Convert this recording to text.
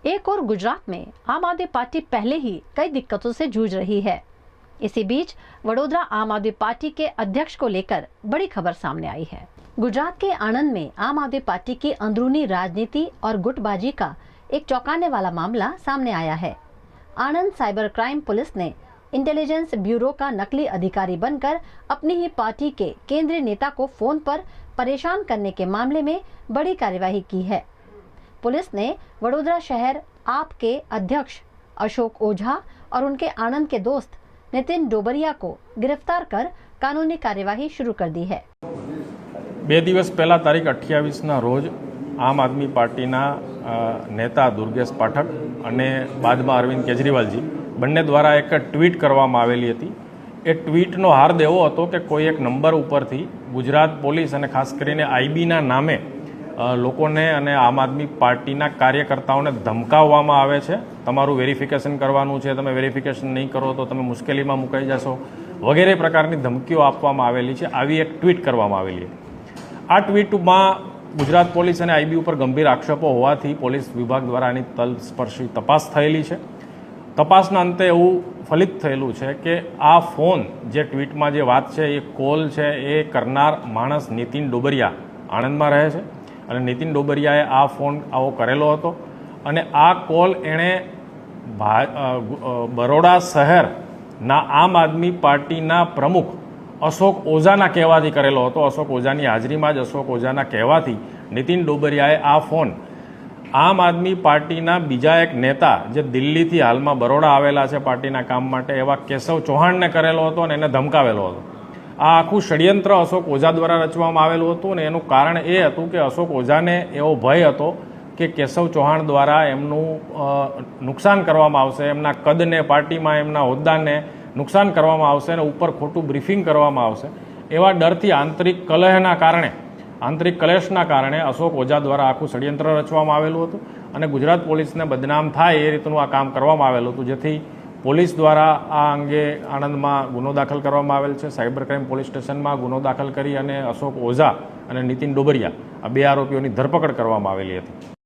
एक और गुजरात में आम आदमी पार्टी पहले ही कई दिक्कतों से जूझ रही है। इसी बीच वडोदरा आम आदमी पार्टी के अध्यक्ष को लेकर बड़ी खबर सामने आई है। गुजरात के आणंद में आम आदमी पार्टी की अंदरूनी राजनीति और गुटबाजी का एक चौंकाने वाला मामला सामने आया है। आणंद साइबर क्राइम पुलिस ने इंटेलिजेंस ब्यूरो का नकली अधिकारी बनकर अपनी ही पार्टी के केंद्रीय नेता को फोन पर परेशान करने के मामले में बड़ी कार्यवाही की है। पुलिस ने वडोदरा शहर आप के अध्यक्ष अशोक ओझा और उनके आणंद के दोस्त नितिन डोबरिया को गिरफ्तार कर कानूनी कार्यवाही शुरू कर दी है। 2 દિવસ પહેલા તારીખ 28ના રોજ આમ આદમી પાર્ટીના નેતા દુર્ગેશ પાઠક અને બાદમાં અરવિંદ કેજરીવાલજી બંને દ્વારા એક ટ્વીટ કરવામાં આવેલી હતી। એ ટ્વીટનો હાર્દ એવો હતો કે કોઈ એક નંબર ઉપરથી ગુજરાત પોલીસ અને ખાસ કરીને આઈબીના નામે લોકોને અને આમ આદમી પાર્ટીના કાર્યકર્તાઓને ધમકાવવામાં આવે છે। તમારું વેરિફિકેશન કરવાનું છે, તમે વેરિફિકેશન નહીં કરો તો તમે મુશ્કેલીમાં મુકાઈ જશો વગેરે પ્રકારની ધમકીઓ આપવામાં આવેલી છે। આવી એક ટ્વીટ કરવામાં આવેલી હતી। આ ટ્વીટમાં ગુજરાત પોલીસ અને આઈબી ઉપર ગંભીર આક્ષેપો હોવાથી પોલીસ વિભાગ દ્વારા આની તલસ્પર્શી તપાસ થયેલી છે। તપાસના અંતે એવું ફલિત થયેલું છે કે આ ફોન જે ટ્વીટમાં જે વાત છે એ કોલ છે એ કરનાર માણસ નીતિન ડોબરિયા આણંદમાં રહે છે અને નીતિન ડોબરિયાએ આ ફોન આવો કરેલો હતો અને આ કોલ એણે બરોડા શહેરના આમ આદમી પાર્ટીના પ્રમુખ અશોક ઓઝાના કહેવાથી કરેલો હતો। અશોક ઓઝાની હાજરીમાં જ અશોક ઓઝાના કહેવાથી નીતિન ડોબરિયાએ આ ફોન આમ આદમી પાર્ટીના બીજા એક નેતા જે દિલ્હીથી હાલમાં બરોડા આવેલા છે પાર્ટીના કામ માટે એવા કેશવ ચૌહાણને કરેલો હતો અને એને ધમકાવેલો હતો। આ આખું ષડયંત્ર અશોક ઓઝા દ્વારા રચવામાં આવેલું હતું અને એનું કારણ એ હતું કે અશોક ઓઝાને એવો ભય હતો કે કેશવ ચૌહાણ દ્વારા એમનું નુકસાન કરવામાં આવશે, એમના કદને, પાર્ટીમાં એમના હોદ્દાને નુકસાન કરવામાં આવશે અને ઉપર ખોટું બ્રીફિંગ કરવામાં આવશે એવા ડરથી આંતરિક કલેશના કારણે અશોક ઓઝા દ્વારા આખું ષડયંત્ર રચવામાં આવેલું હતું અને ગુજરાત પોલીસને બદનામ થાય એ રીતનું આ કામ કરવામાં આવેલું હતું, જેથી પોલીસ દ્વારા આ અંગે આણંદમાં ગુનો દાખલ કરવામાં આવેલ છે। સાયબર ક્રાઇમ પોલીસ સ્ટેશનમાં ગુનો દાખલ કરી અને અશોક ઓઝા અને નીતિન ડોબરિયા આ 2 આરોપીઓની ધરપકડ કરવામાં આવેલી હતી।